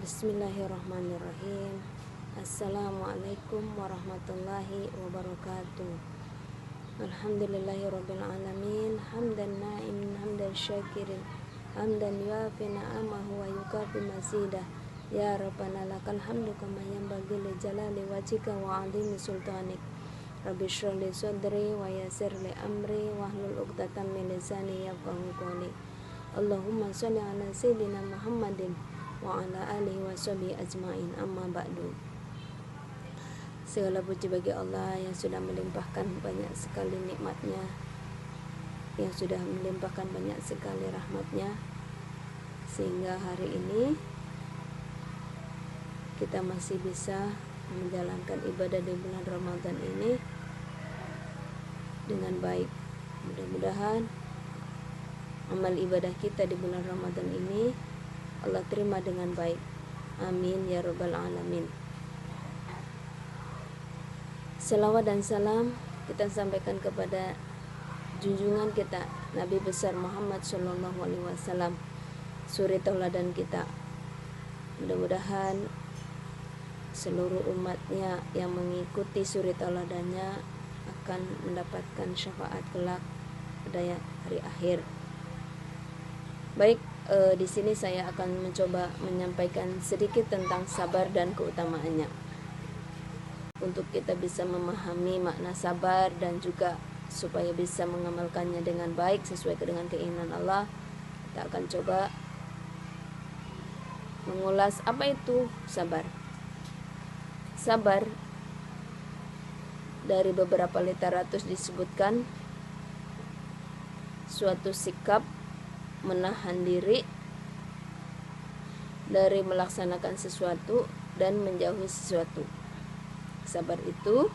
Bismillahirrahmanirrahim. Assalamualaikum warahmatullahi wabarakatuh. Alhamdulillahirabbil alamin, hamdan na'imin hamdan syakirin, hamdan yuafi na'amahu wa yukafi mazidah. Ya Rabbana lakal hamdu kama yanbaghi li jalali wajhika wa 'azimi sultanik. Rabbi shrah li sadri wa yassir li amri wahlul 'uqdatam min lisani yafqahu qawli. Allahumma shalli ala sayyidina Muhammadin wa ala alihi wa sahbihi ajma'in, amma ba'du. Segala puji bagi Allah yang sudah melimpahkan banyak sekali nikmatnya, yang sudah melimpahkan banyak sekali rahmatnya, sehingga hari ini kita masih bisa menjalankan ibadah di bulan Ramadan ini dengan baik. Mudah-mudahan amal ibadah kita di bulan Ramadan ini Allah terima dengan baik. Amin ya rabbal alamin. Selawat dan salam kita sampaikan kepada junjungan kita Nabi besar Muhammad sallallahu alaihi wasallam, suri tauladan kita. Mudah-mudahan seluruh umatnya yang mengikuti suri tauladannya akan mendapatkan syafaat kelak pada hari akhir. Baik, di sini saya akan mencoba menyampaikan sedikit tentang sabar dan keutamaannya, untuk kita bisa memahami makna sabar dan juga supaya bisa mengamalkannya dengan baik sesuai dengan keinginan Allah. Kita akan coba mengulas apa itu sabar. Sabar dari beberapa literatur disebutkan suatu sikap menahan diri dari melaksanakan sesuatu dan menjauhi sesuatu. Sabar itu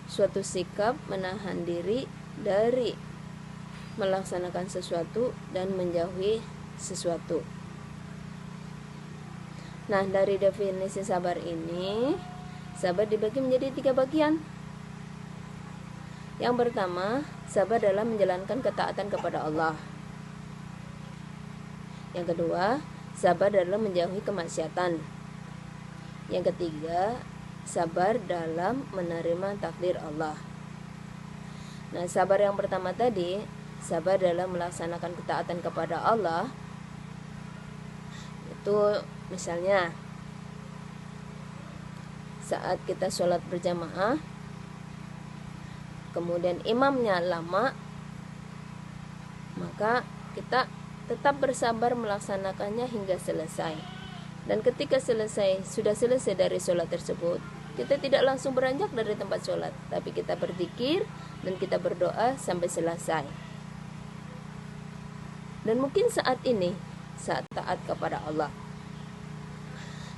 suatu sikap menahan diri dari melaksanakan sesuatu dan menjauhi sesuatu. Nah, dari definisi sabar ini, sabar dibagi menjadi 3 bagian. Yang pertama, sabar dalam menjalankan ketaatan kepada Allah. Yang kedua, sabar dalam menjauhi kemaksiatan. Yang ketiga, sabar dalam menerima takdir Allah. Nah, sabar yang pertama tadi, sabar dalam melaksanakan ketaatan kepada Allah, itu misalnya saat kita sholat berjamaah, kemudian imamnya lama, maka kita tetap bersabar melaksanakannya hingga selesai. Dan ketika sudah selesai dari sholat tersebut, kita tidak langsung beranjak dari tempat sholat, tapi kita berzikir dan kita berdoa sampai selesai. Dan mungkin saat ini saat taat kepada Allah.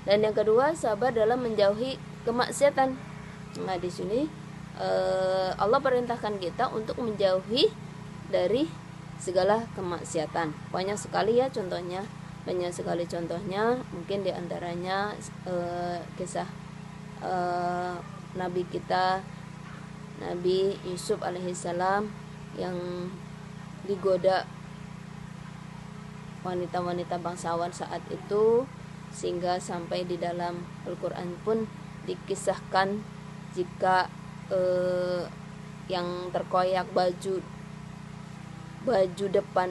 Dan yang kedua, sabar dalam menjauhi kemaksiatan. Nah, di sini Allah perintahkan kita untuk menjauhi dari segala kemaksiatan. Banyak sekali ya contohnya, mungkin diantaranya kisah Nabi kita Nabi Yusuf alaihissalam yang digoda wanita-wanita bangsawan saat itu, sehingga sampai di dalam Al-Quran pun dikisahkan jika yang terkoyak baju depan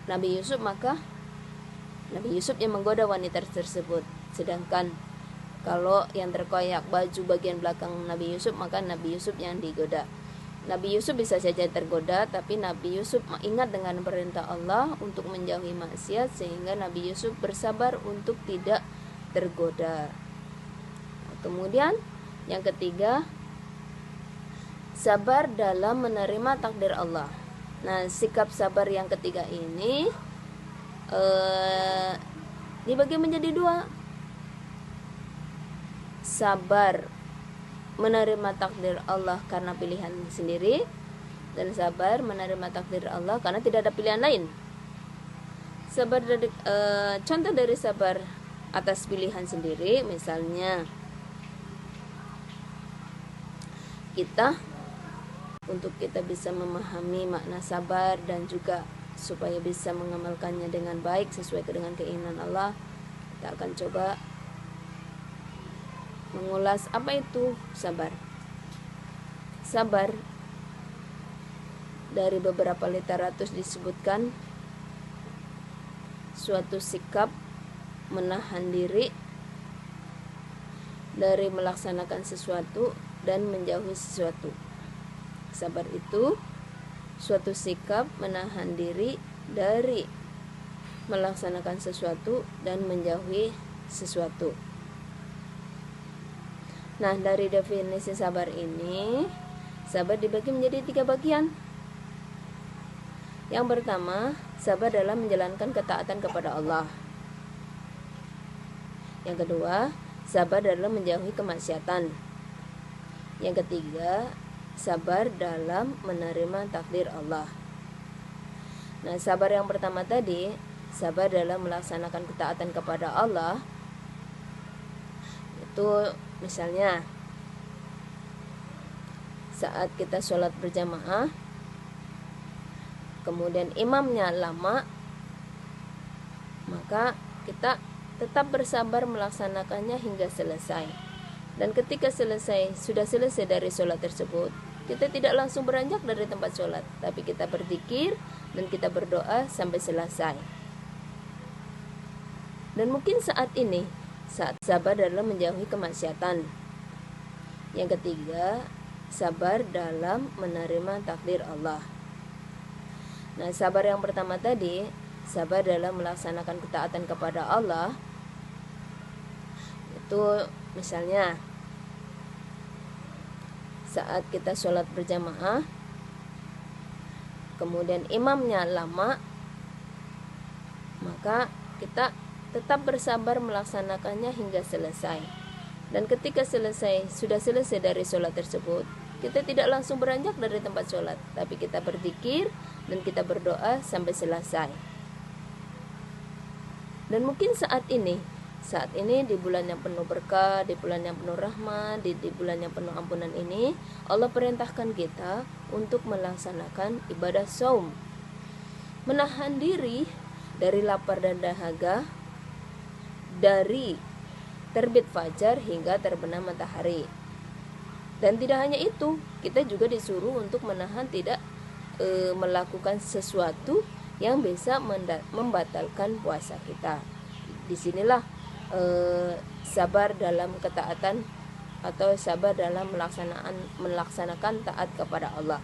Nabi Yusuf, maka Nabi Yusuf yang menggoda wanita tersebut. Sedangkan kalau yang terkoyak baju bagian belakang Nabi Yusuf, maka Nabi Yusuf yang digoda. Nabi Yusuf bisa saja tergoda, tapi Nabi Yusuf ingat dengan perintah Allah untuk menjauhi maksiat, sehingga Nabi Yusuf bersabar untuk tidak tergoda. Kemudian yang ketiga, sabar dalam menerima takdir Allah. Nah, sikap sabar yang ketiga ini dibagi menjadi 2. Sabar menerima takdir Allah karena pilihan sendiri, dan sabar menerima takdir Allah karena tidak ada pilihan lain. Sabar dari contoh dari sabar atas pilihan sendiri, misalnya untuk kita bisa memahami makna sabar dan juga supaya bisa mengamalkannya dengan baik sesuai dengan keinginan Allah, kita kita akan coba mengulas apa itu sabar. Sabar dari beberapa literatur disebutkan suatu sikap menahan diri dari melaksanakan sesuatu dan menjauhi sesuatu. Sabar itu suatu sikap menahan diri dari melaksanakan sesuatu dan menjauhi sesuatu. Nah, dari definisi sabar ini, sabar dibagi menjadi 3 bagian. Yang pertama, sabar dalam menjalankan ketaatan kepada Allah. Yang kedua, sabar dalam menjauhi kemaksiatan. Yang ketiga, sabar dalam menerima takdir Allah. Nah, sabar yang pertama tadi, sabar dalam melaksanakan ketaatan kepada Allah, itu misalnya saat kita sholat berjamaah, kemudian imamnya lama, maka kita tetap bersabar melaksanakannya hingga selesai. Dan ketika sudah selesai dari sholat tersebut, kita tidak langsung beranjak dari tempat sholat, tapi kita berzikir dan kita berdoa sampai selesai. Dan mungkin saat ini, saat sabar dalam menjauhi kemaksiatan. Yang ketiga, sabar dalam menerima takdir Allah. Nah, sabar yang pertama tadi, sabar dalam melaksanakan ketaatan kepada Allah, itu misalnya saat kita sholat berjamaah, kemudian imamnya lama, maka kita tetap bersabar melaksanakannya hingga selesai. Dan ketika sudah selesai dari sholat tersebut, kita tidak langsung beranjak dari tempat sholat, tapi kita berzikir dan kita berdoa sampai selesai. Dan mungkin saat ini di bulan yang penuh berkah, di bulan yang penuh rahmat, di bulan yang penuh ampunan ini, Allah perintahkan kita untuk melaksanakan ibadah saum, menahan diri dari lapar dan dahaga dari terbit fajar hingga terbenam matahari. Dan tidak hanya itu, kita juga disuruh untuk menahan tidak melakukan sesuatu yang bisa membatalkan puasa kita. Disinilah sabar dalam ketaatan atau sabar dalam melaksanakan taat kepada Allah.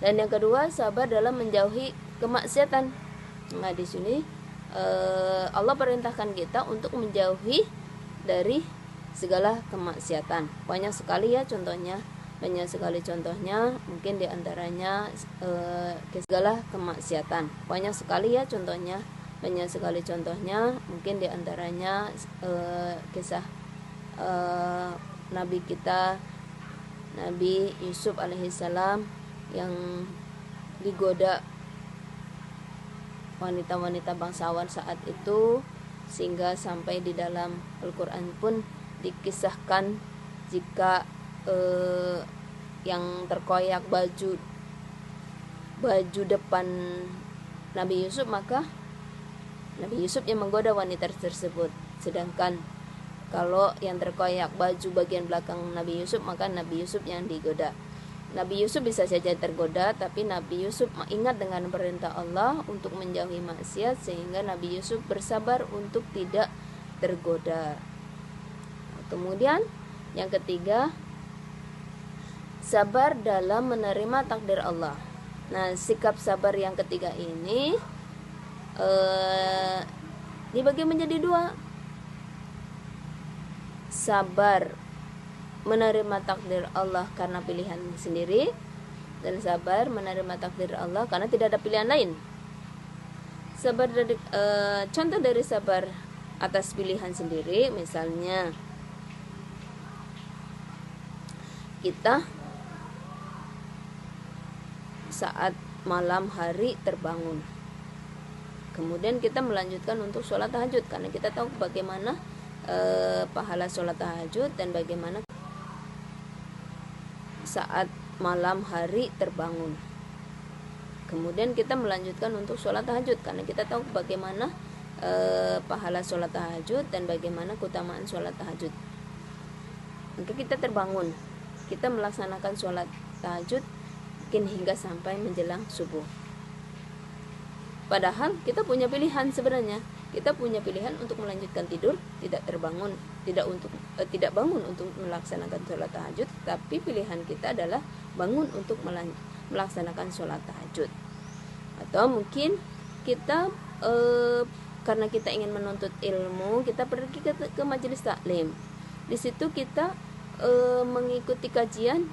Dan yang kedua, sabar dalam menjauhi kemaksiatan. Nah, di sini Allah perintahkan kita untuk menjauhi dari segala kemaksiatan. Banyak sekali contohnya, mungkin diantaranya segala kemaksiatan. Banyak sekali contohnya, mungkin diantaranya kisah Nabi kita, Nabi Yusuf alaihissalam, yang digoda wanita-wanita bangsawan saat itu, sehingga sampai di dalam Al-Quran pun dikisahkan jika yang terkoyak baju depan Nabi Yusuf, maka Nabi Yusuf yang menggoda wanita tersebut. Sedangkan kalau yang terkoyak baju bagian belakang Nabi Yusuf, maka Nabi Yusuf yang digoda. Nabi Yusuf bisa saja tergoda, tapi Nabi Yusuf ingat dengan perintah Allah untuk menjauhi maksiat, sehingga Nabi Yusuf bersabar untuk tidak tergoda. Kemudian yang ketiga, sabar dalam menerima takdir Allah. Nah, sikap sabar yang ketiga ini dibagi menjadi 2. Sabar menerima takdir Allah karena pilihan sendiri, dan sabar menerima takdir Allah karena tidak ada pilihan lain. Sabar dari contoh dari sabar atas pilihan sendiri, misalnya kita saat malam hari terbangun, kemudian kita melanjutkan untuk sholat tahajud, karena kita tahu bagaimana pahala sholat tahajud dan bagaimana saat malam hari terbangun. Kemudian kita melanjutkan untuk sholat tahajud, karena kita tahu bagaimana pahala sholat tahajud dan bagaimana keutamaan sholat tahajud. Maka kita terbangun, kita melaksanakan sholat tahajud mungkin hingga sampai menjelang subuh. Padahal kita punya pilihan sebenarnya. Kita punya pilihan untuk melanjutkan tidur, tidak terbangun, tidak bangun untuk melaksanakan sholat tahajud, tapi pilihan kita adalah bangun untuk melaksanakan sholat tahajud. Atau mungkin kita karena kita ingin menuntut ilmu, kita pergi ke majelis taklim. Di situ kita mengikuti kajian,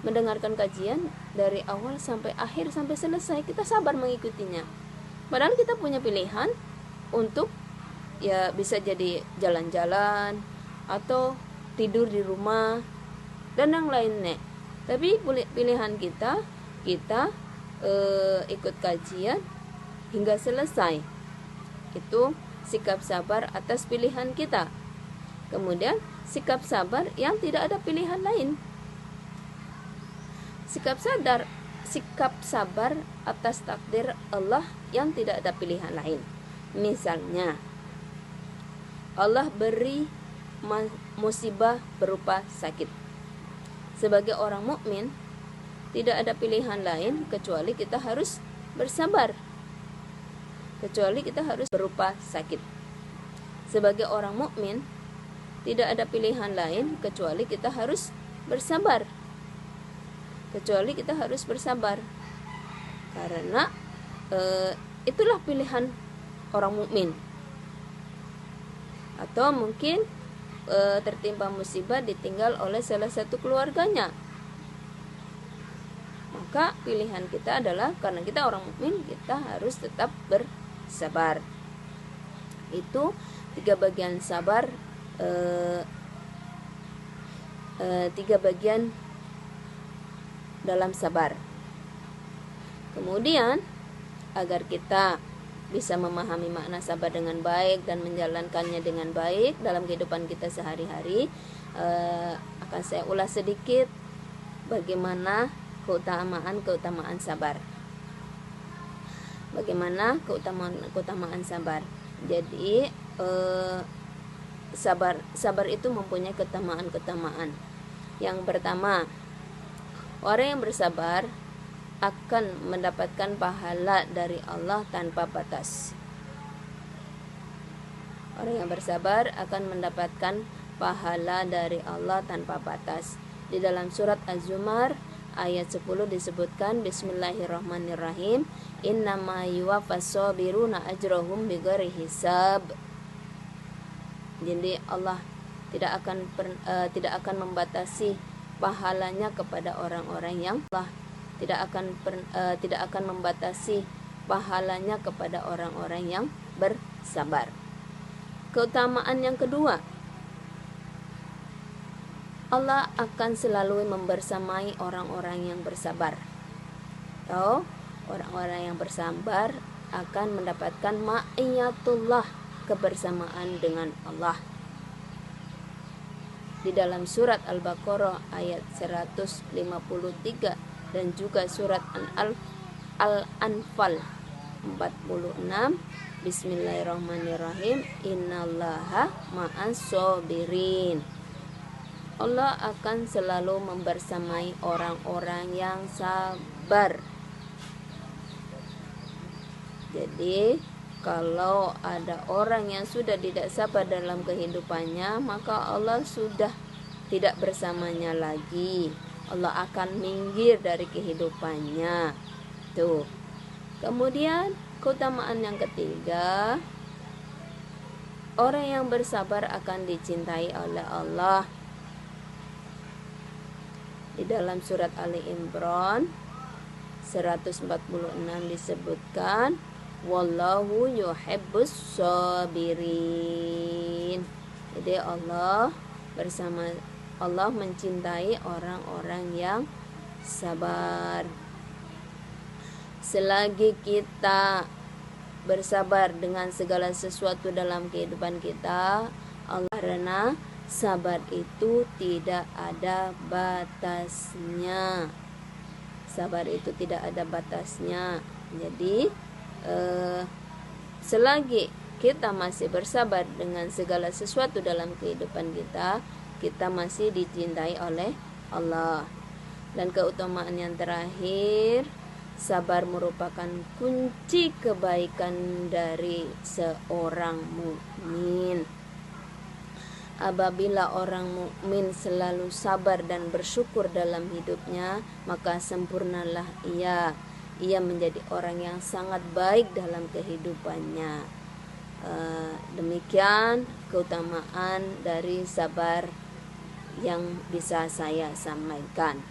mendengarkan kajian dari awal sampai akhir sampai selesai. Kita sabar mengikutinya. Padahal kita punya pilihan untuk ya bisa jadi jalan-jalan atau tidur di rumah dan yang lainnya. Tapi pilihan kita ikut kajian hingga selesai. Itu sikap sabar atas pilihan kita. Kemudian sikap sabar yang tidak ada pilihan lain. Sikap sabar atas takdir Allah yang tidak ada pilihan lain. Misalnya, Allah beri musibah berupa sakit. Sebagai orang mukmin, tidak ada pilihan lain kecuali kita harus bersabar. Kecuali kita harus berupa sakit. Sebagai orang mukmin, tidak ada pilihan lain kecuali kita harus bersabar. Kecuali kita harus bersabar. Karena itulah pilihan orang mukmin. Atau mungkin tertimpa musibah ditinggal oleh salah satu keluarganya. Maka pilihan kita adalah karena kita orang mukmin, kita harus tetap bersabar. Itu 3 bagian sabar, 3 bagian dalam sabar. Kemudian agar kita bisa memahami makna sabar dengan baik dan menjalankannya dengan baik dalam kehidupan kita sehari-hari, akan saya ulas sedikit bagaimana keutamaan sabar. Bagaimana keutamaan sabar. Jadi sabar itu mempunyai keutamaan. Yang pertama, orang yang bersabar akan mendapatkan pahala dari Allah tanpa batas. Orang yang bersabar akan mendapatkan pahala dari Allah tanpa batas. Di dalam surat Az-Zumar ayat 10 disebutkan, Bismillahirrahmanirrahim, Innama yuwaffas-sabiruna ajrahum bighairi hisab. Jadi Allah tidak akan membatasi pahalanya kepada orang-orang yang tidak akan membatasi pahalanya kepada orang-orang yang bersabar. Keutamaan yang kedua, Allah akan selalu membersamai orang-orang yang bersabar. Atau orang-orang yang bersabar akan mendapatkan ma'iyatullah, kebersamaan dengan Allah. Di dalam surat Al-Baqarah ayat 153 dan juga surat Al-Anfal 46, Bismillahirrahmanirrahim, Innallaha ma'as sabirin. Allah akan selalu membersamai orang-orang yang sabar. Jadi kalau ada orang yang sudah tidak sabar dalam kehidupannya, maka Allah sudah tidak bersamanya lagi. Allah akan minggir dari kehidupannya. Tuh. Kemudian keutamaan yang ketiga, orang yang bersabar akan dicintai oleh Allah. Di dalam surat Ali Imran 146 disebutkan, Wallahu yuhibbus sabirin. Jadi Allah mencintai orang-orang yang sabar. Selagi kita bersabar dengan segala sesuatu dalam kehidupan kita, Allah, karena sabar itu tidak ada batasnya. Sabar itu tidak ada batasnya. Jadi selagi kita masih bersabar dengan segala sesuatu dalam kehidupan kita, kita masih dicintai oleh Allah. Dan keutamaan yang terakhir, sabar merupakan kunci kebaikan dari seorang mukmin. Apabila orang mukmin selalu sabar dan bersyukur dalam hidupnya, maka sempurnalah ia. Ia menjadi orang yang sangat baik dalam kehidupannya. Demikian keutamaan dari sabar yang bisa saya sampaikan.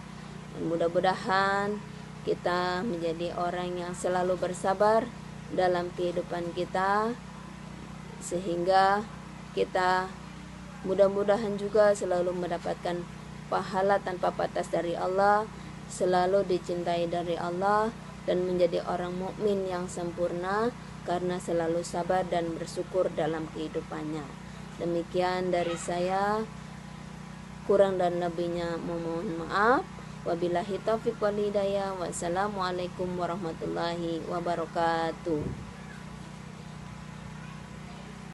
Dan mudah-mudahan kita menjadi orang yang selalu bersabar dalam kehidupan kita, sehingga kita mudah-mudahan juga selalu mendapatkan pahala tanpa batas dari Allah, selalu dicintai dari Allah, dan menjadi orang mukmin yang sempurna karena selalu sabar dan bersyukur dalam kehidupannya. Demikian dari saya, kurang dan lebihnya mohon maaf. Wabillahi taufiq wal hidayah. Wassalamualaikum warahmatullahi wabarakatuh.